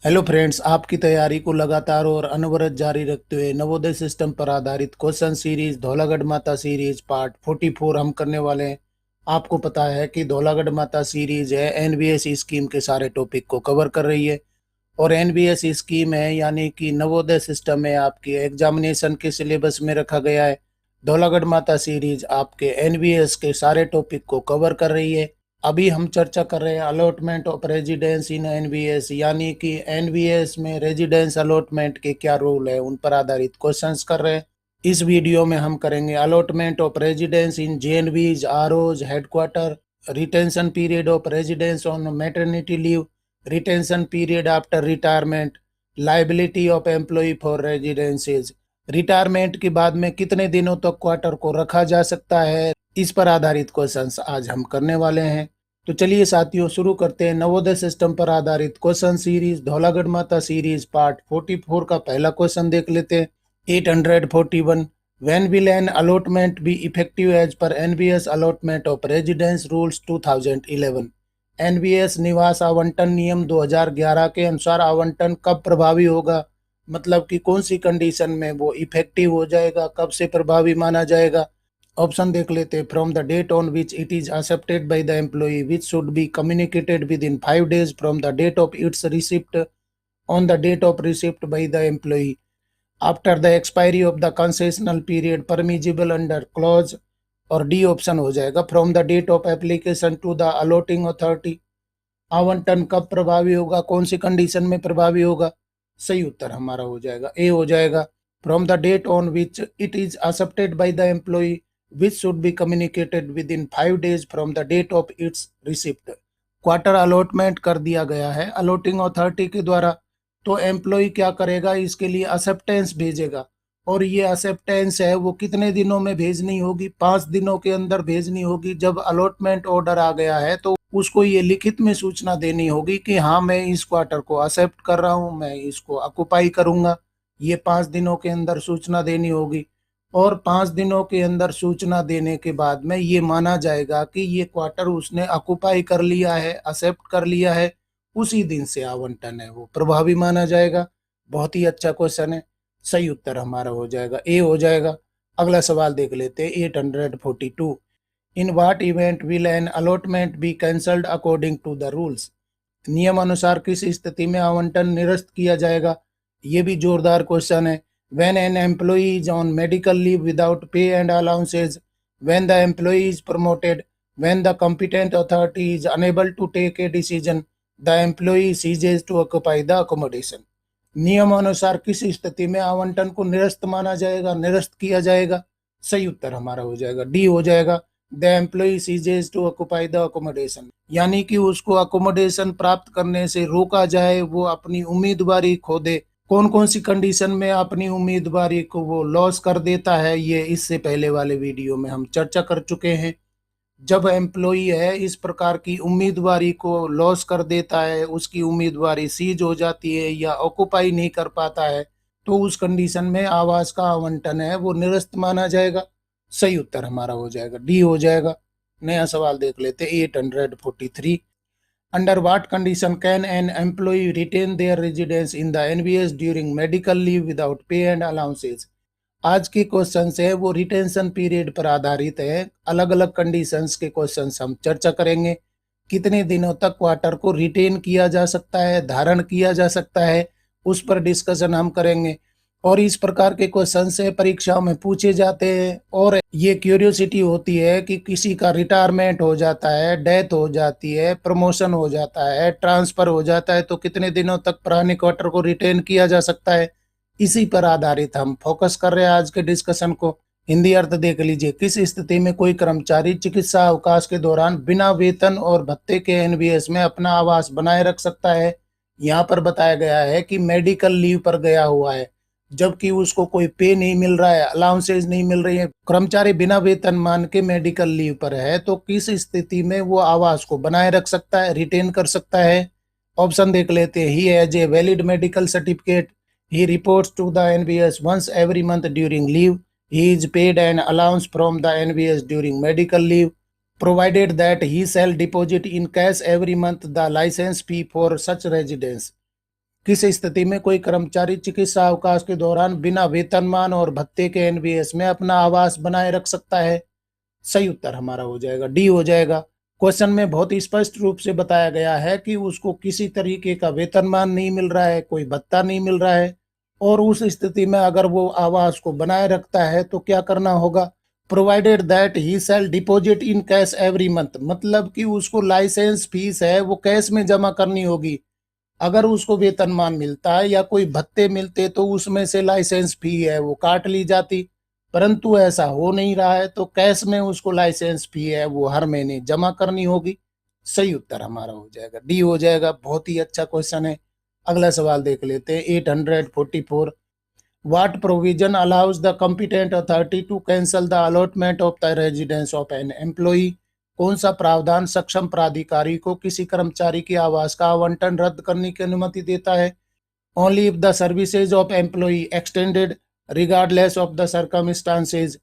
Hello friends, आपकी तैयारी को लगातार और अनवरत जारी रखते हुए नवोदय सिस्टम पर आधारित क्वेश्चन सीरीज धौलागढ़ माता सीरीज पार्ट 44 हम करने वाले हैं। आपको पता है कि धौलागढ़ माता सीरीज है एनबीएस स्कीम के सारे टॉपिक को कवर कर रही है। और एनबीएस स्कीम है यानी कि नवोदय सिस्टम है, आपकी एग्जामिनेशन के सिलेबस में रखा गया है। धौलागढ़ माता सीरीज आपके एनबीएस के सारे टॉपिक को कवर कर रही है। अभी हम चर्चा कर रहे हैं allotment of residence in NBS, यानी कि एनबीएस में रेजिडेंस अलॉटमेंट के क्या रूल है उन पर आधारित क्वेश्चंस कर रहे हैं। इस वीडियो में हम करेंगे अलॉटमेंट ऑफ रेजिडेंस इन जेएनबीज, ROs, headquarter, retention period of residence on maternity leave, retention period after retirement, liability of employ for residences, retirement के बाद में कितने दिनों तक क्वार्टर को रखा जा सकता है, इस पर आधारित क्वेश्चंस आज हम करने वाले हैं। तो चलिए साथियों, शुरू करते हैं नवोदय सिस्टम पर आधारित क्वेश्चन सीरीज धौलागढ़ माता सीरीज पार्ट 44 का पहला क्वेश्चन देख लेते हैं। 841 when will an allotment be effective as per NBS allotment of residence rules 2011। NBS निवास आवंटन नियम 2011 के अनुसार आवंटन कब प्रभावी होगा, मतलब कि कौन सी कंडीशन में वो इफेक्टिव हो जाएगा, कब से प्रभावी माना जाएगा। ऑप्शन देख लेते हैं। From the date on which it is accepted by the employee which should be communicated within 5 days from the date of its receipt, on the date of receipt by the employee, after the expiry of the concessional period permissible under clause, और D option हो जाएगा from the date of application to the allotting authority. आवंटन कब प्रभावी होगा, कौन सी condition में प्रभावी होगा। सही उत्तर हमारा हो जाएगा ए हो जाएगा, from the date on which it is accepted by the employee which should be communicated within 5 days from the date of its receipt. Quarter allotment कर दिया गया है अलॉटिंग अथॉरिटी के द्वारा, तो एम्प्लॉय क्या करेगा, इसके लिए एक्सेप्टेंस भेजेगा। और ये एक्सेप्टेंस है वो कितने दिनों में भेजनी होगी, 5 दिनों के अंदर भेजनी होगी। जब अलॉटमेंट ऑर्डर आ गया है तो उसको ये लिखित में सूचना देनी होगी कि हाँ, मैं इस क्वार्टर को एक्सेप्ट कर रहा हूँ, मैं इसको ऑक्युपाई करूंगा। ये 5 दिनों के अंदर सूचना देनी होगी। और 5 दिनों के अंदर सूचना देने के बाद में ये माना जाएगा कि ये क्वार्टर उसने ऑक्युपाई कर लिया है, एक्सेप्ट कर लिया है, उसी दिन से आवंटन है वो प्रभावी माना जाएगा। बहुत ही अच्छा क्वेश्चन है, सही उत्तर हमारा हो जाएगा ए हो जाएगा। अगला सवाल देख लेते हैं। 842 in what event will an allotment be cancelled according to the rules. नियम अनुसार किस स्थिति में आवंटन निरस्त किया जाएगा। ये भी जोरदार क्वेश्चन है। When an employee is on medical leave without pay and allowances, when the employee is promoted, when the competent authority is unable to take a decision, the employee ceases to occupy the accommodation. नियम अनुसार किस स्थिति में आवंटन को निरस्त माना जाएगा, निरस्त किया जाएगा। सही उत्तर हमारा हो जाएगा डी हो जाएगा, the employee ceases to occupy the accommodation, यानी कि उसको अकोमोडेशन प्राप्त करने से रोका जाए, वो अपनी उम्मीदवारी खो दे। कौन कौन सी कंडीशन में अपनी उम्मीदवारी को वो लॉस कर देता है, ये इससे पहले वाले वीडियो में हम चर्चा कर चुके हैं। जब एम्प्लॉई है इस प्रकार की उम्मीदवारी को लॉस कर देता है, उसकी उम्मीदवारी सीज हो जाती है या ऑक्युपाई नहीं कर पाता है, तो उस कंडीशन में आवास का आवंटन है वो निरस्त माना जाएगा। सही उत्तर हमारा हो जाएगा डी हो जाएगा। नया सवाल देख लेते 843 under what condition can an employee retain their residence in the NBS during medical leave without pay and allowances. आज के क्वेश्चन है वो रिटेंशन पीरियड पर आधारित है। अलग अलग कंडीशंस के क्वेश्चंस हम चर्चा करेंगे। कितने दिनों तक क्वार्टर को रिटेन किया जा सकता है, धारण किया जा सकता है, उस पर डिस्कशन हम करेंगे। और इस प्रकार के क्वेश्चन से परीक्षाओं में पूछे जाते हैं। और ये क्यूरियोसिटी होती है कि किसी का रिटायरमेंट हो जाता है, डेथ हो जाती है, प्रमोशन हो जाता है, ट्रांसफर हो जाता है, तो कितने दिनों तक पुराने क्वार्टर को रिटेन किया जा सकता है। इसी पर आधारित हम फोकस कर रहे हैं आज के डिस्कशन को। हिंदी अर्थ देख लीजिए। किस स्थिति में कोई कर्मचारी चिकित्सा अवकाश के दौरान बिना वेतन और भत्ते के एनबीएस में अपना आवास बनाए रख सकता है। यहाँ पर बताया गया है कि मेडिकल लीव पर गया हुआ है, जबकि उसको कोई पे नहीं मिल रहा है, अलाउंसेज नहीं मिल रही है, कर्मचारी बिना वेतन मान के मेडिकल लीव पर है, तो किस स्थिति में वो आवास को बनाए रख सकता है, रिटेन कर सकता है। ऑप्शन देख लेते हैं। He has a valid medical certificate, he reports to the NBS once every month during leave, he is paid an allowance from the NBS during medical leave, provided that he shall deposit in cash every month the license fee for such residence। किस स्थिति में कोई कर्मचारी चिकित्सा अवकाश के दौरान बिना वेतनमान और भत्ते के एनवीएस में अपना आवास बनाए रख सकता है? सही उत्तर हमारा हो जाएगा डी हो जाएगा। क्वेश्चन में बहुत ही स्पष्ट रूप से बताया गया है कि उसको किसी तरीके का वेतनमान नहीं मिल रहा है, कोई भत्ता नहीं मिल रहा है, और उस स्थिति में अगर वो आवास को बनाए रखता है तो क्या करना होगा? Provided that he shall deposit in cash every month, मतलब कि उसको लाइसेंस फीस है वो कैश में जमा करनी होगी। अगर उसको वेतनमान मिलता है या कोई भत्ते मिलते तो उसमें से लाइसेंस फी है वो काट ली जाती, परंतु ऐसा हो नहीं रहा है तो कैश में उसको लाइसेंस फी है वो हर महीने जमा करनी होगी। सही उत्तर हमारा हो जाएगा डी हो जाएगा। बहुत ही अच्छा क्वेश्चन है। अगला सवाल देख लेते हैं 844। What provision allows the competent authority to cancel the allotment of the residence of an employee? कौन सा प्रावधान सक्षम प्राधिकारी को किसी कर्मचारी के आवास का आवंटन रद्द करने की अनुमति देता है? Only if the services of employee extended regardless of the circumstances,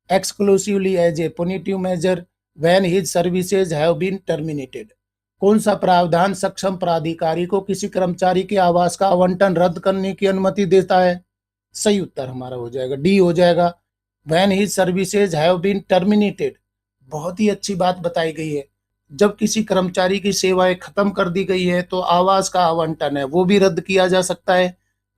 exclusively as a punitive measure when his services have been terminated। कौन सा प्रावधान सक्षम प्राधिकारी को किसी कर्मचारी के आवास का आवंटन रद्द करने की अनुमति देता है? सही उत्तर हमारा हो जाएगा डी हो जाएगा। when his services have been terminated, बहुत ही अच्छी बात बताई गई है। जब किसी कर्मचारी की सेवाएं खत्म कर दी गई है तो आवास का आवंटन है वो भी रद्द किया जा सकता है।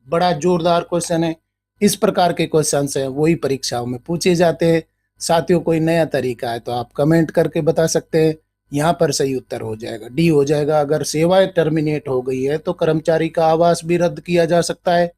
बड़ा जोरदार क्वेश्चन है। इस प्रकार के क्वेश्चन हैं वही परीक्षाओं में पूछे जाते हैं। साथियों कोई नया तरीका है तो आप कमेंट करके बता सकते हैं। यहाँ पर सही उत्तर हो जाएगा डी हो जाएगा। अगर सेवाएं टर्मिनेट हो गई है तो कर्मचारी का आवास भी रद्द किया जा सकता है।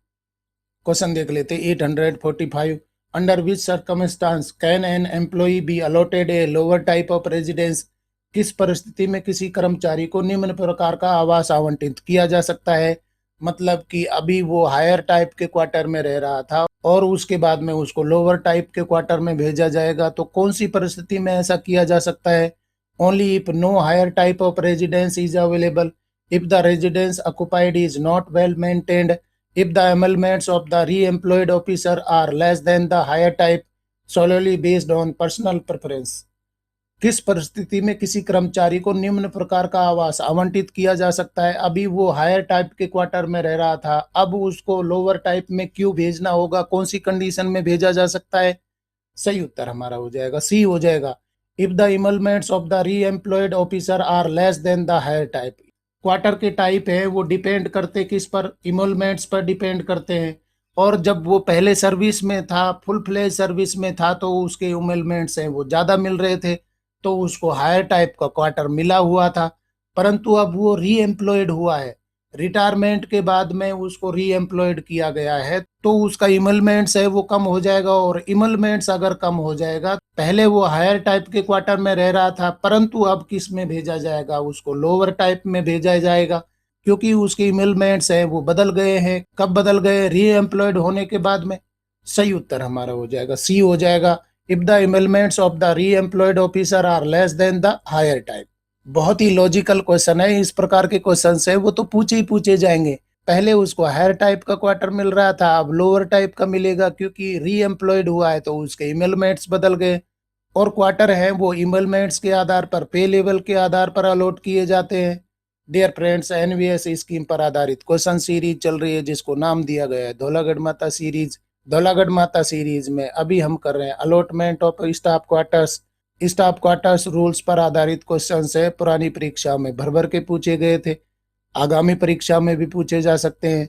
क्वेश्चन देख लेते 845। Under which circumstance can an employee be allotted a lower type of residence? किस परिस्थिति में किसी कर्मचारी को निम्न प्रकार का आवास आवंटित किया जा सकता है? मतलब कि अभी वो हायर टाइप के क्वार्टर में रह रहा था और उसके बाद में उसको लोअर टाइप के क्वार्टर में भेजा जाएगा, तो कौन सी परिस्थिति में ऐसा किया जा सकता है? Only if no higher type of residence is available, if the residence occupied is not well maintained, if the emoluments of the re-employed officer are less than the higher type, solely based on personal preference। किस परिस्थिति में किसी कर्मचारी को निम्न प्रकार का आवास आवंटित किया जा सकता है? अभी वो हायर टाइप के क्वार्टर में रह रहा था, अब उसको लोअर टाइप में क्यों भेजना होगा? कौन सी कंडीशन में भेजा जा सकता है? सही उत्तर हमारा हो जाएगा सी हो जाएगा। If the emoluments of the reemployed officer are less than the higher type. Quarter के टाइप है वो डिपेंड करते किस पर? इमोलमेंट्स पर डिपेंड करते हैं। और जब वो पहले सर्विस में था, फुल फ्लेज सर्विस में था, तो उसके इमोलमेंट्स हैं वो ज़्यादा मिल रहे थे, तो उसको हायर टाइप का क्वार्टर मिला हुआ था। परंतु अब वो री एम्प्लॉयड हुआ है, रिटायरमेंट के बाद में उसको री एम्प्लॉयड किया गया है, तो उसका इमलमेंट्स है वो कम हो जाएगा। और इमलमेंट्स अगर कम हो जाएगा, पहले वो हायर टाइप के क्वार्टर में रह रहा था, परंतु अब किस में भेजा जाएगा? उसको लोअर टाइप में भेजा जाएगा, क्योंकि उसके इमलमेंट्स है वो बदल गए हैं। कब बदल गए? री एम्प्लॉयड होने के बाद में। सही उत्तर हमारा हो जाएगा सी हो जाएगा। If the emoluments of the reemployed officer are less than the higher type. बहुत ही लॉजिकल क्वेश्चन है। इस प्रकार के क्वेश्चन है वो तो पूछे ही पूछे जाएंगे। पहले उसको हायर टाइप का क्वार्टर मिल रहा था, अब लोअर टाइप का मिलेगा, क्योंकि री एम्प्लॉयड हुआ है तो उसके इमलमेंट्स बदल गए। और क्वार्टर है वो इमलमेंट्स के आधार पर, पे लेवल के आधार पर अलॉट किए जाते हैं। डियर फ्रेंड्स, एनवीएस स्कीम पर आधारित क्वेश्चन सीरीज चल रही है जिसको नाम दिया गया है धौलागढ़ माता सीरीज। धौलागढ़ माता सीरीज में अभी हम कर रहे हैं allotment of staff quarters. Staff quarters rules पर आधारित क्वेश्चन है। पुरानी परीक्षा में भर भर के पूछे गए थे, आगामी परीक्षा में भी पूछे जा सकते हैं।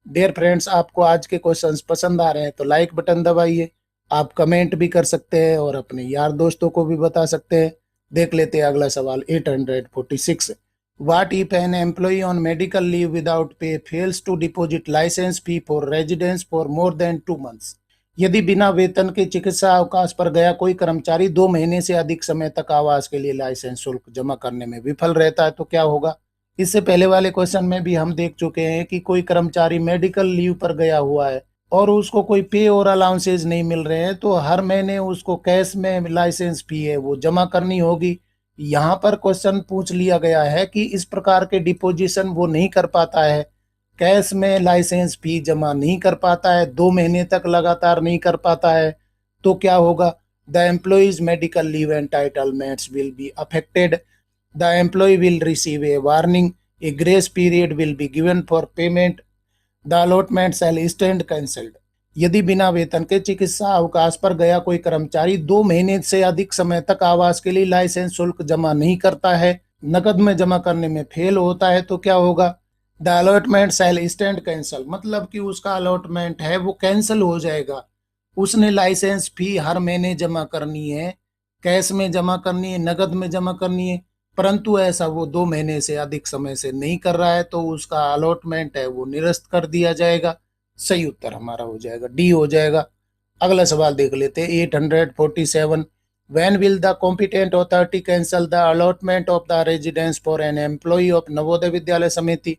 डियर फ्रेंड्स, आपको आज के क्वेश्चंस पसंद आ रहे हैं तो लाइक बटन दबाइए। आप कमेंट भी कर सकते हैं और अपने यार दोस्तों को भी बता सकते हैं। देख लेते हैं अगला सवाल 846। What if an employee on medical leave without pay fails to deposit licence fee for residence for more than 2 months? यदि बिना वेतन के चिकित्सा अवकाश पर गया कोई कर्मचारी 2 महीने से अधिक समय तक आवास के लिए लाइसेंस शुल्क जमा करने में विफल रहता है तो क्या होगा? इससे पहले वाले क्वेश्चन में भी हम देख चुके हैं कि कोई कर्मचारी मेडिकल लीव पर गया हुआ है और उसको कोई पे और अलाउंसेज नहीं मिल रहे हैं, तो हर महीने उसको कैश में लाइसेंस फी है वो जमा करनी होगी। यहाँ पर क्वेश्चन पूछ लिया गया है कि इस प्रकार के डिपोजिशन वो नहीं कर पाता है, कैश में लाइसेंस फी जमा नहीं कर पाता है, 2 महीने तक लगातार नहीं कर पाता है, तो क्या होगा? The employees medical leave entitlements will be affected. The employee will receive a warning. A grace period will be given for payment the allotment shall stand cancelled. यदि बिना वेतन के चिकित्सा अवकाश पर गया कोई कर्मचारी 2 महीने से अधिक समय तक आवास के लिए लाइसेंस शुल्क जमा नहीं करता है, नकद में जमा करने में फेल होता है, तो क्या होगा? The allotment shall stand cancel, मतलब कि उसका अलॉटमेंट है वो कैंसिल हो जाएगा। उसने लाइसेंस फी हर महीने जमा करनी है, कैश में जमा करनी है, नकद में जमा करनी है, परंतु ऐसा वो 2 महीने से अधिक समय से नहीं कर रहा है, तो उसका अलॉटमेंट है वो निरस्त कर दिया जाएगा। सही उत्तर हमारा हो जाएगा डी हो जाएगा। अगला सवाल देख लेते हैं 847। When will the competent authority cancel the allotment of the residence for an employee of Navodaya Vidyalaya समिति?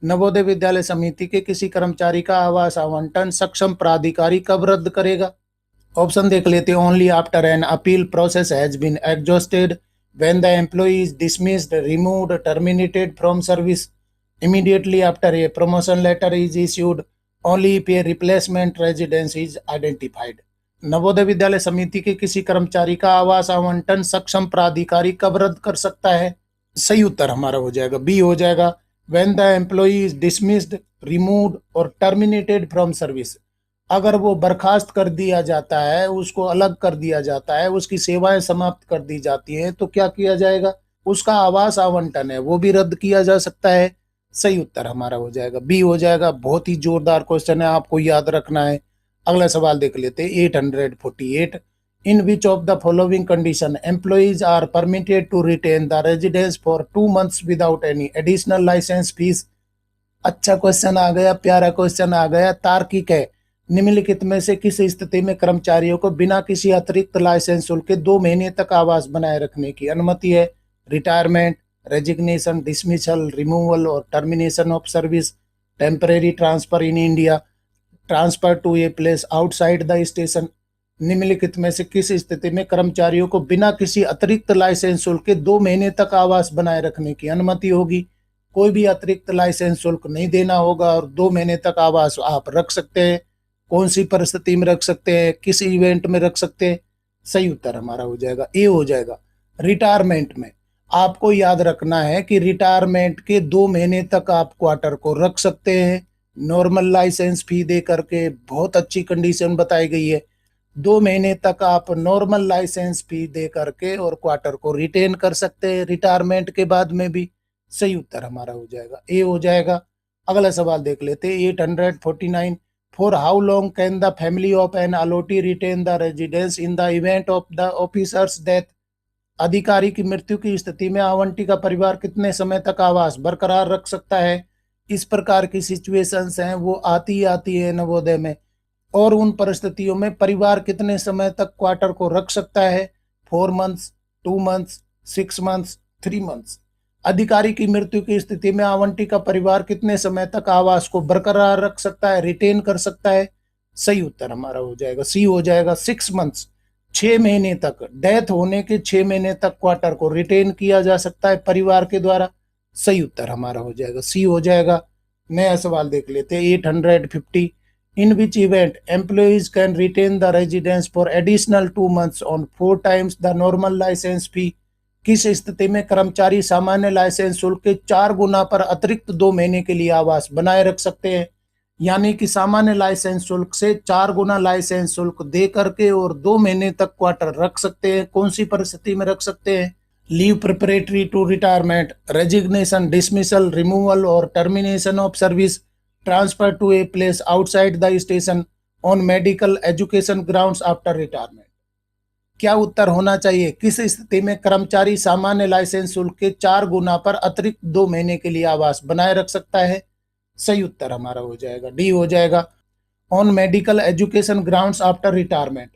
नवोदय विद्यालय समिति के किसी कर्मचारी का आवास आवंटन सक्षम प्राधिकारी कब रद्द करेगा? ऑप्शन देख लेते हैं। Only after an appeal process has been exhausted, when the employee is dismissed, removed, terminated from service, immediately after a promotion letter is issued, only if a replacement residence is identified. Navodaya Vidyalaya Samiti के किसी कर्मचारी का आवास आवंटन सक्षम प्राधिकारी कब रद्द कर सकता है? सही उत्तर हमारा हो जाएगा बी हो जाएगा। When the employee is dismissed, removed और टर्मिनेटेड फ्रॉम सर्विस। अगर वो बर्खास्त कर दिया जाता है, उसको अलग कर दिया जाता है, उसकी सेवाएं समाप्त कर दी जाती हैं, तो क्या किया जाएगा? उसका आवास आवंटन है वो भी रद्द किया जा सकता है। सही उत्तर हमारा हो जाएगा बी हो जाएगा। बहुत ही जोरदार क्वेश्चन है, आपको याद रखना है। अगला सवाल देख लेते हैं 848। In which of the following condition employees are permitted to retain the residence for 2 months without any additional licence fee? अच्छा क्वेश्चन आ गया, प्यारा क्वेश्चन आ गया, तार्किक है। निम्नलिखित में से किस स्थिति में कर्मचारियों को बिना किसी अतिरिक्त लाइसेंस शुल्क के 2 महीने तक आवास बनाए रखने की अनुमति है? रिटायरमेंट, रेजिग्नेशन, डिसमिसल, रिमूवल और termination of service, temporary transfer in India, transfer to a place outside the station. निम्नलिखित में से किस स्थिति में कर्मचारियों को बिना किसी अतिरिक्त लाइसेंस शुल्क के 2 महीने तक आवास बनाए रखने की अनुमति होगी? कोई भी अतिरिक्त लाइसेंस शुल्क नहीं देना होगा और 2 महीने तक आवास आप रख सकते हैं। कौन सी परिस्थिति में रख सकते हैं, किस इवेंट में रख सकते हैं? सही उत्तर हमारा हो जाएगा ए हो जाएगा। रिटायरमेंट में आपको याद रखना है कि रिटायरमेंट के 2 महीने तक आप क्वार्टर को रख सकते हैं, नॉर्मल लाइसेंस फी दे करके। बहुत अच्छी कंडीशन बताई गई है। 2 महीने तक आप नॉर्मल लाइसेंस फी दे करके और क्वार्टर को रिटेन कर सकते हैं रिटायरमेंट के बाद में भी। सही उत्तर हमारा हो जाएगा ए हो जाएगा। अगला सवाल देख लेते हैं 849। For how long can the family of an allottee retain the residence in the event of the officer's death? अधिकारी की मृत्यु की स्थिति में आवंटी का परिवार कितने समय तक आवास बरकरार रख सकता है? इस प्रकार की सिचुएशंस हैं वो आती है नवोदय में, और उन परिस्थितियों में परिवार कितने समय तक क्वार्टर को रख सकता है? 4 months, 2 months, 6 months, 3 months। अधिकारी की मृत्यु की स्थिति में आवंटी का परिवार कितने समय तक आवास को बरकरार रख सकता है, रिटेन कर सकता है? सही उत्तर हमारा हो जाएगा सी हो जाएगा। 6 months, 6 महीने तक, डेथ होने के 6 महीने तक क्वार्टर को रिटेन किया जा सकता है परिवार के द्वारा। सही उत्तर हमारा हो जाएगा सी हो जाएगा। नया सवाल देख लेते हैं 850। In which event employees can retain the residence for additional 2 months on 4 times the normal licence fee? किस स्थिति में कर्मचारी सामान्य लाइसेंस शुल्क के 4 गुना पर अतिरिक्त 2 महीने के लिए आवास बनाए रख सकते हैं? यानी कि सामान्य लाइसेंस शुल्क से 4 गुना लाइसेंस शुल्क दे करके और 2 महीने तक क्वार्टर रख सकते हैं। कौन सी परिस्थिति में रख सकते हैं? Leave preparatory to retirement, resignation, dismissal, removal और termination of service, transfer to a place outside the station, on medical education grounds after retirement. क्या उत्तर होना चाहिए? किस स्थिति में कर्मचारी सामान्य लाइसेंस शुल्क के 4 गुना पर अतिरिक्त 2 महीने के लिए आवास बनाए रख सकता है? सही उत्तर हमारा हो जाएगा डी हो जाएगा। On medical education grounds after retirement.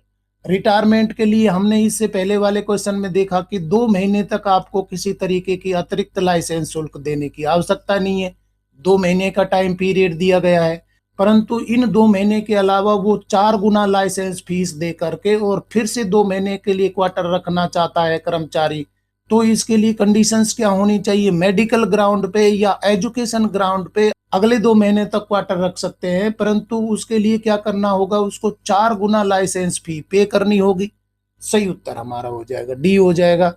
Retirement के लिए हमने इससे पहले वाले क्वेश्चन में देखा कि 2 महीने तक आपको किसी तरीके की अतिरिक्त लाइसेंस शुल्क देने की आवश्यकता नहीं है। 2 महीने का टाइम पीरियड दिया गया है, परंतु इन 2 महीने के अलावा वो 4 गुना लाइसेंस फीस दे करके और फिर से 2 महीने के लिए क्वार्टर रखना चाहता है कर्मचारी, तो इसके लिए कंडीशंस क्या होनी चाहिए? मेडिकल ग्राउंड पे या एजुकेशन ग्राउंड पे अगले 2 महीने तक क्वार्टर रख सकते हैं, परंतु उसके लिए क्या करना होगा? उसको 4 गुना लाइसेंस फी पे करनी होगी। सही उत्तर हमारा हो जाएगा डी हो जाएगा।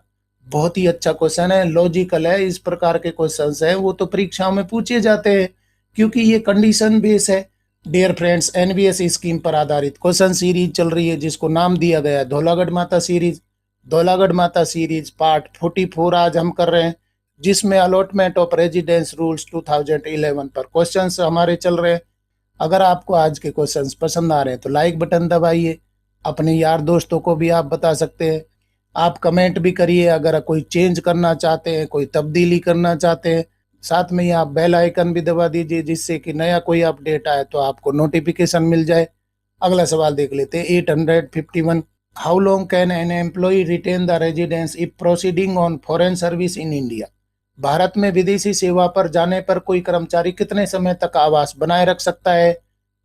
बहुत ही अच्छा क्वेश्चन है, लॉजिकल है। इस प्रकार के क्वेश्चन है वो तो परीक्षाओं में पूछे जाते हैं क्योंकि ये कंडीशन बेस है। डियर फ्रेंड्स, एनवीएस स्कीम पर आधारित क्वेश्चन सीरीज चल रही है जिसको नाम दिया गया है धौलागढ़ माता सीरीज। धौलागढ़ माता सीरीज पार्ट 44 आज हम कर रहे हैं, जिसमें अलॉटमेंट ऑफ रेजिडेंस रूल्स 2011 पर क्वेश्चंस हमारे चल रहे हैं। अगर आपको आज के क्वेश्चंस पसंद आ रहे हैं तो लाइक बटन दबाइए, अपने यार दोस्तों को भी आप बता सकते हैं। आप कमेंट भी करिए अगर कोई चेंज करना चाहते हैं, कोई तब्दीली करना चाहते हैं। साथ में ही आप बेल आइकन भी दबा दीजिए जिससे कि नया कोई अपडेट आए तो आपको नोटिफिकेशन मिल जाए। अगला सवाल देख लेते हैं 851। How long can an employee retain the residence if proceeding on foreign service in India. Bharat में विदेशी सेवा पर जाने पर कोई कर्मचारी कितने समय तक आवास बनाए रख सकता है।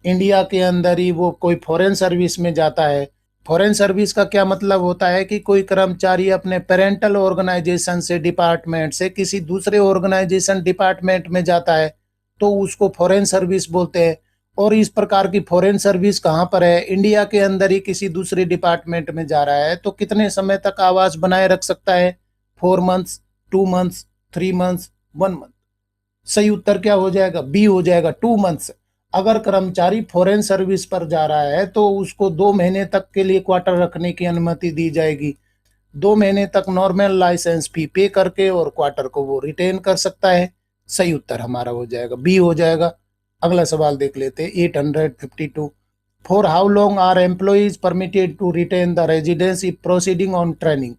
इंडिया के अंदर ही वो कोई फॉरेन सर्विस में जाता है। फॉरेन सर्विस का क्या मतलब होता है कि कोई कर्मचारी अपने पेरेंटल ऑर्गेनाइजेशन से, डिपार्टमेंट से किसी दूसरे ऑर्गेनाइजेशन डिपार्टमेंट में जाता है तो उसको फॉरेन सर्विस बोलते हैं। और इस प्रकार की फॉरेन सर्विस कहाँ पर है, इंडिया के अंदर ही किसी दूसरे डिपार्टमेंट में जा रहा है तो कितने समय तक आवास बनाए रख सकता है। 4 मंथ्स, 2 मंथ्स, 3 मंथ्स, 1 मंथ। सही उत्तर क्या हो जाएगा, बी हो जाएगा, 2 मंथ्स। अगर कर्मचारी फॉरेन सर्विस पर जा रहा है तो उसको 2 महीने तक के लिए क्वार्टर रखने की अनुमति दी जाएगी। 2 महीने तक नॉर्मल लाइसेंस फी पे करके और क्वार्टर को वो रिटेन कर सकता है। सही उत्तर हमारा हो जाएगा, बी हो जाएगा। अगला सवाल देख लेते हैं 852। For how long are employees permitted to retain the residence if proceeding on training.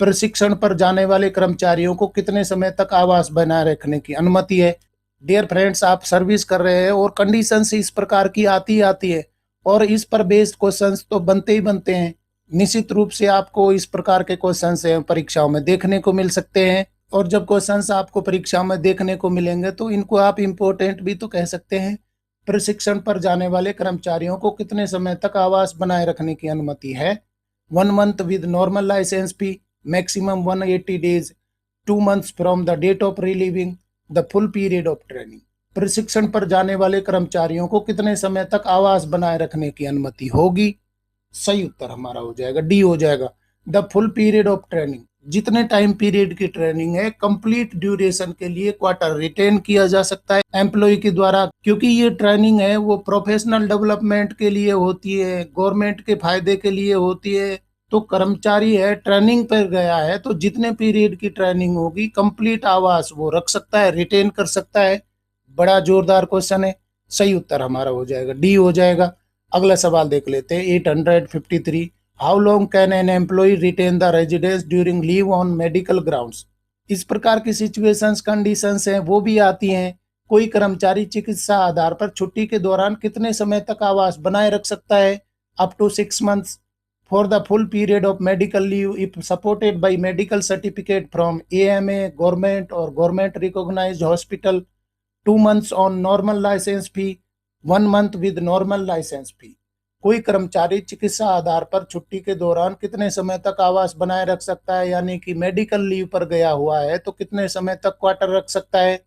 प्रशिक्षण पर जाने वाले कर्मचारियों को कितने समय तक आवास बनाए रखने की अनुमति है। डियर फ्रेंड्स, आप सर्विस कर रहे हैं और कंडीशंस इस प्रकार की आती है और इस पर बेस्ड क्वेश्चंस तो बनते ही बनते हैं। निश्चित रूप से आपको इस प्रकार के क्वेश्चंस परीक्षाओं में देखने को मिल सकते हैं। और जब क्वेश्चंस आपको परीक्षाओं में देखने को मिलेंगे तो इनको आप इम्पोर्टेंट भी तो कह सकते हैं। प्रशिक्षण पर जाने वाले कर्मचारियों को कितने समय तक आवास बनाए रखने की अनुमति है। 1 month with normal licence fee, maximum 180 days, 2 months from the date of relieving, the full period of training. प्रशिक्षण पर जाने वाले कर्मचारियों को कितने समय तक आवास बनाए रखने की अनुमति होगी। सही उत्तर हमारा हो जाएगा, डी हो जाएगा, the full period of training. जितने टाइम पीरियड की ट्रेनिंग है, कंप्लीट ड्यूरेशन के लिए क्वार्टर रिटेन किया जा सकता है एम्प्लॉय के द्वारा, क्योंकि ये ट्रेनिंग है वो प्रोफेशनल डेवलपमेंट के लिए होती है, गवर्नमेंट के फायदे के लिए होती है। तो कर्मचारी है ट्रेनिंग पर गया है तो जितने पीरियड की ट्रेनिंग होगी कंप्लीट आवास वो रख सकता है, रिटेन कर सकता है। बड़ा जोरदार क्वेश्चन है। सही उत्तर हमारा हो जाएगा, डी हो जाएगा। अगला सवाल देख लेते हैं 853। How long can an employee retain the residence during leave on medical grounds. इस प्रकार की सिचुएशंस, कंडीशंस हैं वो भी आती हैं। कोई कर्मचारी चिकित्सा आधार पर छुट्टी के दौरान कितने समय तक आवास बनाए रख सकता है। Up to 6 months for the full period of medical leave if supported by medical certificate from AMA, government or government recognized hospital, 2 months on normal license fee, 1 month with normal license fee। कोई कर्मचारी चिकित्सा आधार पर छुट्टी के दौरान कितने समय तक आवास बनाए रख सकता है, यानी कि मेडिकल लीव पर गया हुआ है तो कितने समय तक क्वार्टर रख सकता है।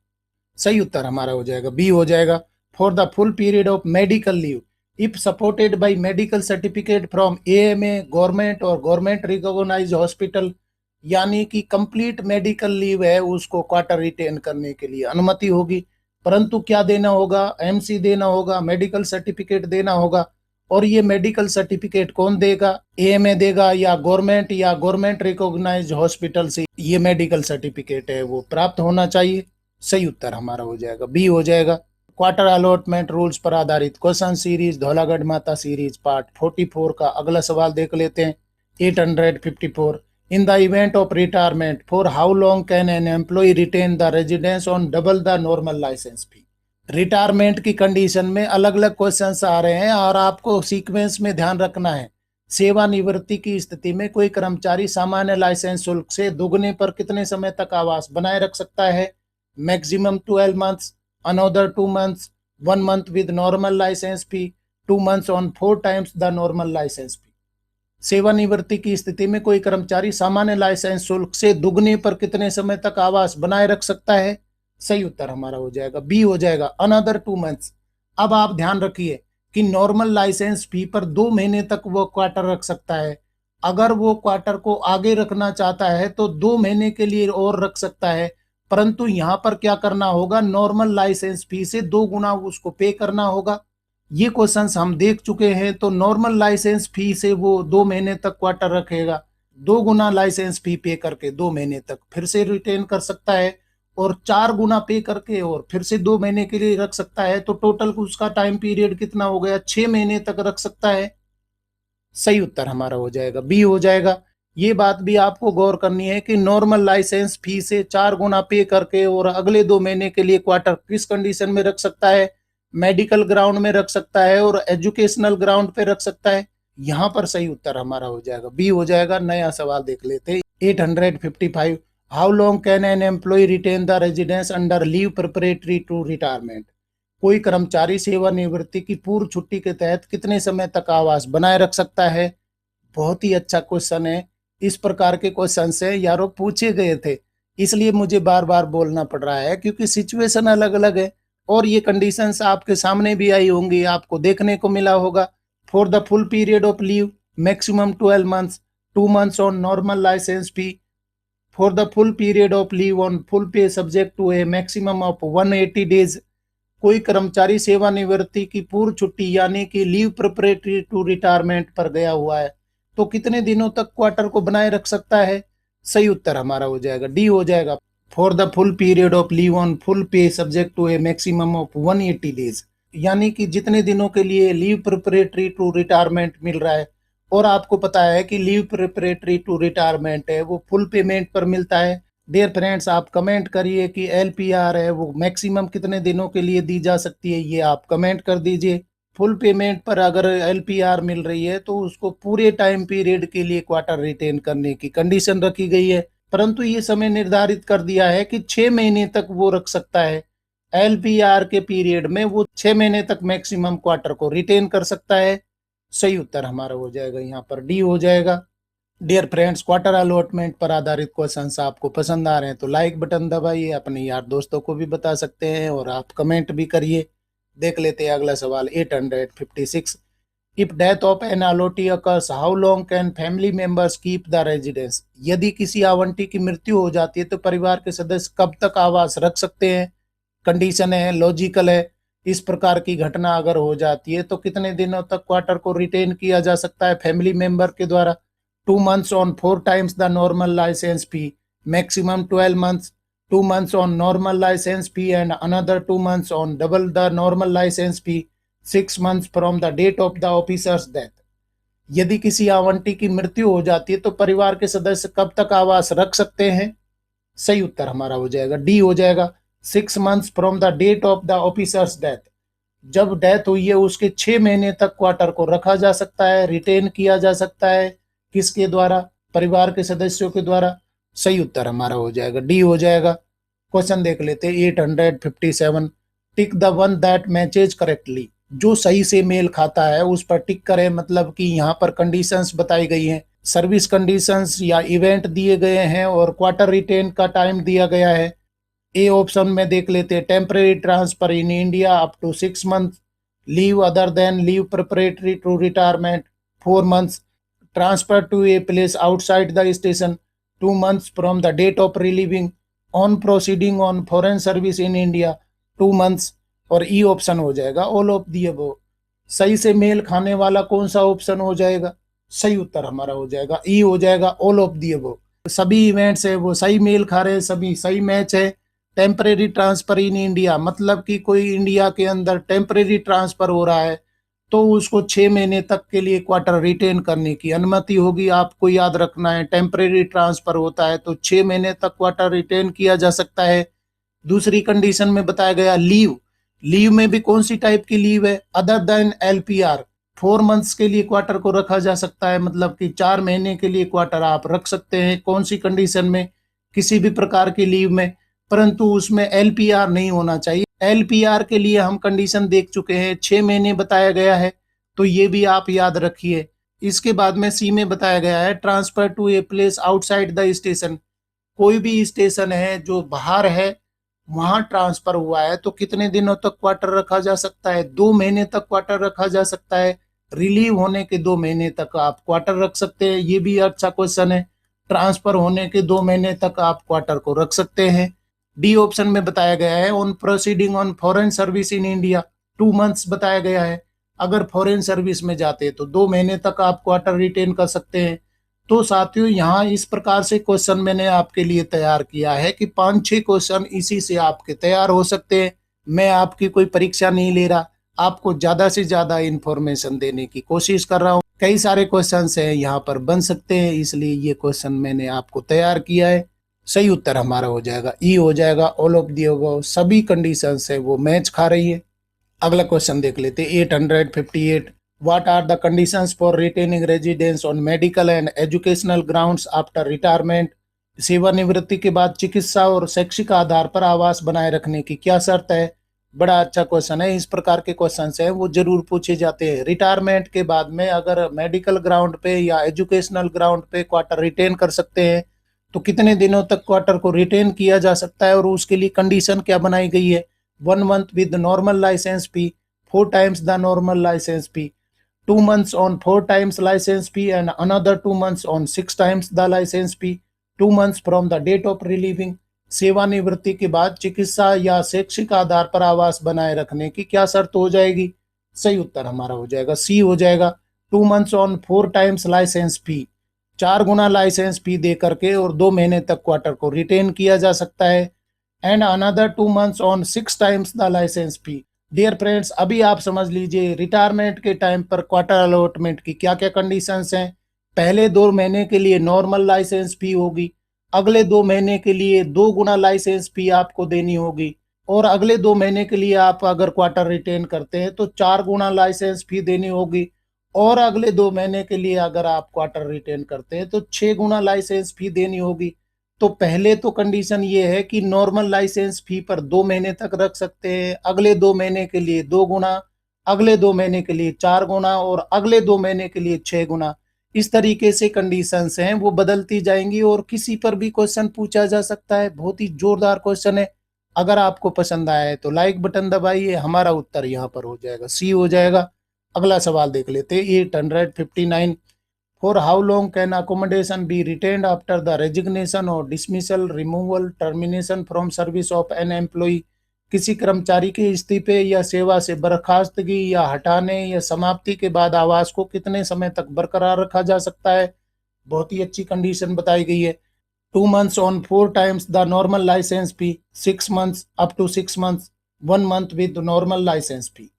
सही उत्तर हमारा हो जाएगा, बी हो जाएगा। For the full period of medical leave if supported by medical certificate from AMA, government और गवर्नमेंट रिकॉग्नाइज्ड हॉस्पिटल, यानी कि कंप्लीट मेडिकल लीव है उसको क्वार्टर रिटेन करने के लिए अनुमति होगी। परंतु क्या देना होगा, एमसी देना होगा, मेडिकल सर्टिफिकेट देना होगा। और ये मेडिकल सर्टिफिकेट कौन देगा, एएमए देगा या गवर्नमेंट रिकॉग्नाइज्ड हॉस्पिटल से ये मेडिकल सर्टिफिकेट है वो प्राप्त होना चाहिए। सही उत्तर हमारा हो जाएगा, बी हो जाएगा। क्वार्टर अलॉटमेंट रूल्स पर आधारित क्वेश्चन सीरीज धौलागढ़ माता सीरीज पार्ट 44 का अगला सवाल देख लेते हैं 854। In the event of retirement for how long can an employee retain the residence on double the normal licence fee. Retirement की कंडीशन में अलग अलग क्वेश्चंस आ रहे हैं और आपको सीक्वेंस में ध्यान रखना है। सेवानिवृत्ति की स्थिति में कोई कर्मचारी सामान्य लाइसेंस शुल्क से दुगने पर कितने समय तक आवास बनाए रख सकता है। Maximum 12 months, another 2 months, 1 month with normal license fee, 2 months on 4 times the normal license fee। सेवानिवृत्ति की स्थिति में कोई कर्मचारी सामान्य लाइसेंस शुल्क से दुगने पर कितने समय तक आवास बनाए रख सकता है। सही उत्तर हमारा हो जाएगा, बी हो जाएगा, अनदर 2 months। अब आप ध्यान रखिए कि नॉर्मल लाइसेंस फी पर 2 महीने तक वो क्वार्टर रख सकता है। अगर वो क्वार्टर को आगे रखना चाहता है तो 2 महीने के लिए और रख सकता है। परंतु यहाँ पर क्या करना होगा, नॉर्मल लाइसेंस फी से 2 गुना उसको पे करना होगा। ये क्वेश्चंस हम देख चुके हैं। तो नॉर्मल लाइसेंस फी से वो 2 महीने तक क्वार्टर रखेगा, 2 गुना लाइसेंस फी पे करके 2 महीने तक फिर से रिटेन कर सकता है, और 4 गुना पे करके और फिर से 2 महीने के लिए रख सकता है। तो टोटल उसका टाइम पीरियड कितना हो गया, 6 महीने तक रख सकता है। सही उत्तर हमारा हो जाएगा बी हो जाएगा। ये बात भी आपको गौर करनी है कि नॉर्मल लाइसेंस फी से 4 गुना पे करके और अगले 2 महीने के लिए क्वार्टर किस कंडीशन में रख सकता है, मेडिकल ग्राउंड में रख सकता है और एजुकेशनल ग्राउंड पे रख सकता है। यहाँ पर सही उत्तर हमारा हो जाएगा बी हो जाएगा। नया सवाल देख लेते हैं 855। How long can an employee retain the residence under leave preparatory to retirement. कोई कर्मचारी सेवानिवृत्ति की पूर्व छुट्टी के तहत कितने समय तक आवास बनाए रख सकता है। बहुत ही अच्छा क्वेश्चन है। इस प्रकार के क्वेश्चन से यारों पूछे गए थे, इसलिए मुझे बार बार बोलना पड़ रहा है, क्योंकि सिचुएशन अलग अलग है और ये कंडीशंस आपके सामने भी आई होंगी, आपको देखने को मिला होगा। For the full period of leave maximum 12 months, 2 months on normal licence fee. For the full period of leave on full pay subject to a maximum of 180 days। कोई कर्मचारी सेवानिवृत्ति की पूर्व छुट्टी यानी कि लीव प्रिपरेटरी टू रिटायरमेंट पर गया हुआ है, तो कितने दिनों तक क्वार्टर को बनाए रख सकता है। सही उत्तर हमारा हो जाएगा डी हो जाएगा। For the full period of leave on full pay subject to a maximum of 180 days, यानी कि जितने दिनों के लिए लीव प्रिपरेटरी टू रिटायरमेंट मिल रहा है। और आपको पता है कि लीव प्रिपरेटरी टू रिटायरमेंट है वो फुल पेमेंट पर मिलता है। डियर फ्रेंड्स, आप कमेंट करिए कि एलपीआर है वो मैक्सिमम कितने दिनों के लिए दी जा सकती है, ये आप कमेंट कर दीजिए। फुल पेमेंट पर अगर एलपीआर मिल रही है तो उसको पूरे टाइम पीरियड के लिए क्वार्टर रिटेन करने की कंडीशन रखी गई है, परंतु ये समय निर्धारित कर दिया है कि 6 महीने तक वो रख सकता है। एलपीआर के पीरियड में वो 6 महीने तक मैक्सिमम क्वार्टर को रिटेन कर सकता है। सही उत्तर हमारा हो जाएगा यहाँ पर डी हो जाएगा। डियर फ्रेंड्स, क्वार्टर अलॉटमेंट पर आधारित क्वेश्चंस आपको पसंद आ रहे हैं तो लाइक बटन दबाइए, अपने यार दोस्तों को भी बता सकते हैं और आप कमेंट भी करिए। देख लेते हैं अगला सवाल 856। If death of an allottee occurs how long can family members keep the residence. यदि किसी आवंटी की मृत्यु हो जाती है तो परिवार के सदस्य कब तक आवास रख सकते हैं। कंडीशन है, लॉजिकल है। इस प्रकार की घटना अगर हो जाती है तो कितने दिनों तक क्वार्टर को रिटेन किया जा सकता है फैमिली मेंबर के द्वारा। 2 months on 4 times the normal license fee, maximum 12 months, 2 months on normal license fee and another 2 months on double the normal license fee, 6 months from the date of the officer's death। यदि किसी आवंटी की मृत्यु हो जाती है तो परिवार के सदस्य कब तक आवास रख सकते हैं। सही उत्तर हमारा हो जाएगा डी हो जाएगा। 6 months from the date of the officer's death. जब डेथ हुई है उसके 6 महीने तक क्वार्टर को रखा जा सकता है, रिटेन किया जा सकता है। किसके द्वारा, परिवार के सदस्यों के द्वारा। सही उत्तर हमारा हो जाएगा डी हो जाएगा। क्वेश्चन देख लेते हैं 857। Tick the one that matches correctly. जो सही से मेल खाता है उस पर टिक करें, मतलब कि यहाँ पर कंडीशंस बताई गई हैं, सर्विस कंडीशंस या इवेंट दिए गए हैं और क्वार्टर रिटेन का टाइम दिया गया है। ए ऑप्शन में देख लेते हैं, temporary transfer in India up to 6 months, leave other than leave preparatory to retirement 4 months, transfer to a place outside the station 2 months from the date of relieving, on proceeding on foreign service in India 2 months। और E option हो जाएगा all of the above. सही से mail खाने वाला कौन सा option हो जाएगा। सही उत्तर हमारा हो जाएगा ई हो जाएगा ऑल ऑफ दी अबव। सभी इवेंट्स है वो सही मेल खा रहे हैं, सभी सही मैच है। टेम्परेरी ट्रांसफर इन इंडिया मतलब कि कोई इंडिया के अंदर टेम्परेरी ट्रांसफर हो रहा है तो उसको 6 महीने तक के लिए क्वार्टर रिटेन करने की अनुमति होगी। आपको याद रखना है, टेम्परेरी ट्रांसफर होता है तो 6 महीने तक क्वार्टर रिटेन किया जा सकता है। दूसरी कंडीशन में बताया गया लीव, लीव में भी कौन सी टाइप की लीव है, अदर देन एलपीआर। 4 months के लिए क्वार्टर को रखा जा सकता है, मतलब कि 4 महीने के लिए क्वार्टर आप रख सकते हैं। कौन सी कंडीशन में, किसी भी प्रकार की लीव में, परंतु उसमें एलपीआर नहीं होना चाहिए। एलपीआर के लिए हम कंडीशन देख चुके हैं, 6 महीने बताया गया है, तो ये भी आप याद रखिए। इसके बाद में सी में बताया गया है, transfer to a place outside the station. कोई भी स्टेशन है जो बाहर है वहां ट्रांसफर हुआ है तो कितने दिनों तक क्वार्टर रखा जा सकता है। 2 महीने तक क्वार्टर रखा जा सकता है। रिलीव होने के 2 महीने तक आप क्वार्टर रख सकते हैं, ये भी अच्छा क्वेश्चन है। ट्रांसफर होने के 2 महीने तक आप क्वार्टर को रख सकते हैं। डी ऑप्शन में बताया गया है on proceeding on foreign service in India 2 months बताया गया है। अगर फॉरेन सर्विस में जाते हैं तो 2 महीने तक आप क्वार्टर रिटेन कर सकते हैं। तो साथियों यहाँ इस प्रकार से क्वेश्चन मैंने आपके लिए तैयार किया है कि 5-6 क्वेश्चन इसी से आपके तैयार हो सकते हैं। मैं आपकी कोई परीक्षा नहीं ले रहा, आपको ज्यादा से ज्यादा इंफॉर्मेशन देने की कोशिश कर रहा हूँ। कई सारे क्वेश्चन हैं यहाँ पर बन सकते हैं, इसलिए ये क्वेश्चन मैंने आपको तैयार किया है। सही उत्तर हमारा हो जाएगा ई हो जाएगा। ऑल ऑफ दी अबव सभी कंडीशंस है वो मैच खा रही है। अगला क्वेश्चन देख लेते हैं 858। What are the conditions for retaining residence on medical and educational grounds after retirement. सेवानिवृत्ति के बाद चिकित्सा और शैक्षिक आधार पर आवास बनाए रखने की क्या शर्त है। बड़ा अच्छा क्वेश्चन है। इस प्रकार के क्वेश्चन हैं वो जरूर पूछे जाते हैं। रिटायरमेंट के बाद में अगर मेडिकल ग्राउंड पे या एजुकेशनल ग्राउंड पे क्वार्टर रिटेन कर सकते हैं तो कितने दिनों तक क्वार्टर को रिटेन किया जा सकता है और उसके लिए कंडीशन क्या बनाई गई है। 1 month with normal license fee, 4 times the normal license fee, 2 months on 4 times license fee and another 2 months on 6 times the license fee, 2 months from the date of relieving। सेवानिवृत्ति के बाद चिकित्सा या शैक्षिक आधार पर आवास बनाए रखने की क्या शर्त हो जाएगी। सही उत्तर हमारा हो जाएगा सी हो जाएगा। 2 months on 4 times licence fee, 4 गुना लाइसेंस फी दे करके और 2 महीने तक क्वार्टर को रिटेन किया जा सकता है। And another 2 months on 6 times the licence fee. Dear friends, अभी आप समझ लीजिए रिटायरमेंट के टाइम पर क्वार्टर अलॉटमेंट की क्या क्या कंडीशंस हैं। पहले 2 महीने के लिए नॉर्मल लाइसेंस फी होगी, अगले 2 महीने के लिए 2 गुना लाइसेंस फी आपको देनी होगी, और अगले 2 महीने के लिए आप अगर क्वार्टर रिटेन करते हैं तो 4 गुना लाइसेंस फी देनी होगी, और अगले 2 महीने के लिए अगर आप क्वार्टर रिटेन करते हैं तो 6 गुना लाइसेंस फी देनी होगी। तो पहले तो कंडीशन ये है कि नॉर्मल लाइसेंस फी पर 2 महीने तक रख सकते हैं, अगले 2 महीने के लिए 2 गुना, अगले 2 महीने के लिए 4 गुना और अगले 2 महीने के लिए 6 गुना। इस तरीके से कंडीशंस हैं वो बदलती जाएंगी और किसी पर भी क्वेश्चन पूछा जा सकता है। बहुत ही जोरदार क्वेश्चन है। अगर आपको पसंद आया है तो लाइक बटन दबाइए। हमारा उत्तर यहाँ पर हो जाएगा सी हो जाएगा। अगला सवाल देख लेते हैं 859। For how long can accommodation be retained after the resignation or dismissal, removal, termination from service of an employee। किसी कर्मचारी के इस्तीफे या सेवा से बर्खास्तगी या हटाने या समाप्ति के बाद आवास को कितने समय तक बरकरार रखा जा सकता है। बहुत ही अच्छी कंडीशन बताई गई है। 2 months on 4 times the normal license fee, 6 months up to 6 months, 1 month with normal license fee।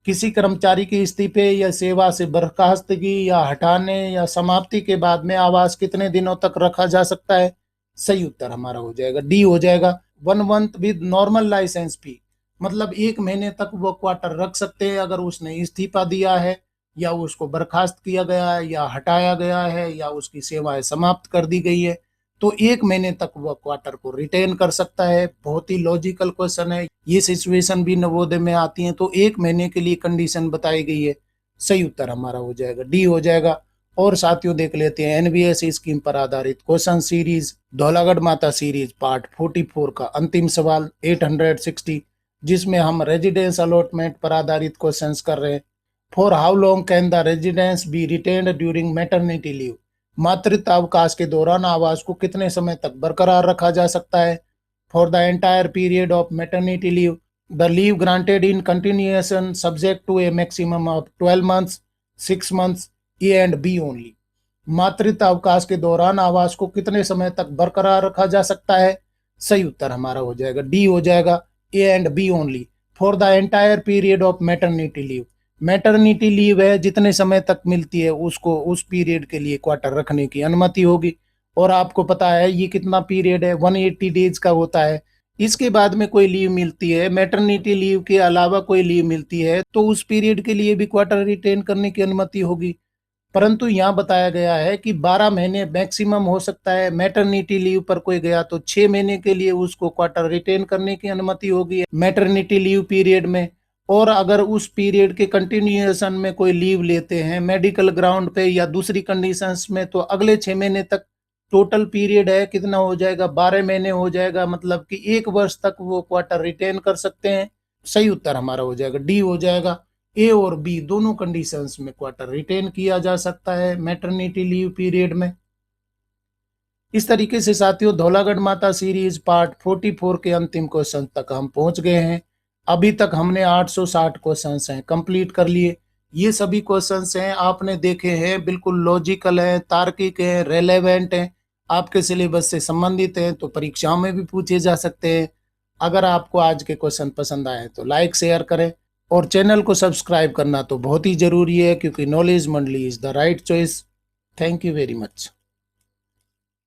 किसी कर्मचारी के इस्तीफे या सेवा से बर्खास्तगी या हटाने या समाप्ति के बाद में आवास कितने दिनों तक रखा जा सकता है। सही उत्तर हमारा हो जाएगा डी हो जाएगा। 1 month विद नॉर्मल लाइसेंस फी, मतलब 1 महीने तक वो क्वार्टर रख सकते हैं अगर उसने इस्तीफा दिया है या उसको बर्खास्त किया गया है या हटाया गया है या उसकी सेवाएं समाप्त कर दी गई है तो 1 महीने तक वह क्वार्टर को रिटेन कर सकता है। बहुत ही लॉजिकल क्वेश्चन है। ये सिचुएशन भी नवोदय में आती है तो 1 महीने के लिए कंडीशन बताई गई है। सही उत्तर हमारा हो जाएगा डी हो जाएगा। और साथियों देख लेते हैं एनवीएस स्कीम पर आधारित क्वेश्चन सीरीज धौलागढ़ माता सीरीज पार्ट 44 का अंतिम सवाल 860, जिसमें हम रेजिडेंस अलॉटमेंट पर आधारित क्वेश्चंस कर रहे हैं। For how long can the residence B retained during maternity leave. मातृत्व अवकाश के दौरान आवास को कितने समय तक बरकरार रखा जा सकता है। For the entire period of maternity leave, the leave granted in continuation subject to a maximum of 12 months, 6 months, A and B only. मातृत्व अवकाश के दौरान आवास को कितने समय तक बरकरार रखा जा सकता है। सही उत्तर हमारा हो जाएगा डी हो जाएगा A and B only. For the entire period of maternity leave, maternity leave है जितने समय तक मिलती है उसको उस पीरियड के लिए क्वार्टर रखने की अनुमति होगी। और आपको पता है ये कितना पीरियड है, 180 डेज का होता है। इसके बाद में कोई लीव मिलती है, मैटरनिटी लीव के अलावा कोई लीव मिलती है तो उस पीरियड के लिए भी क्वार्टर रिटेन करने की अनुमति होगी। परंतु यहाँ बताया गया है कि 12 महीने मैक्सिमम हो सकता है। मैटरनिटी लीव पर कोई गया तो 6 महीने के लिए उसको क्वार्टर रिटेन करने की अनुमति होगी मैटरनिटी लीव पीरियड में। और अगर उस पीरियड के कंटिन्यूएशन में कोई लीव लेते हैं मेडिकल ग्राउंड पे या दूसरी कंडीशंस में तो अगले 6 महीने तक टोटल पीरियड है कितना हो जाएगा, 12 महीने हो जाएगा। मतलब कि 1 वर्ष तक वो क्वार्टर रिटेन कर सकते हैं। सही उत्तर हमारा हो जाएगा डी हो जाएगा। ए और बी दोनों कंडीशंस में क्वार्टर रिटेन किया जा सकता है मैटरनिटी लीव पीरियड में। इस तरीके से साथियों धौलागढ़ माता सीरीज पार्ट 44 के अंतिम क्वेश्चन तक हम पहुंच गए हैं। अभी तक हमने 860 क्वेश्चंस हैं कंप्लीट कर लिए। ये सभी क्वेश्चंस हैं आपने देखे हैं, बिल्कुल लॉजिकल है, तार्किक है, रेलेवेंट है, आपके सिलेबस से संबंधित हैं, तो परीक्षाओं में भी पूछे जा सकते हैं। अगर आपको आज के क्वेश्चन पसंद आए तो लाइक शेयर करें और चैनल को सब्सक्राइब करना तो बहुत ही जरूरी है, क्योंकि नॉलेज मंडली is the right choice. Thank you very much.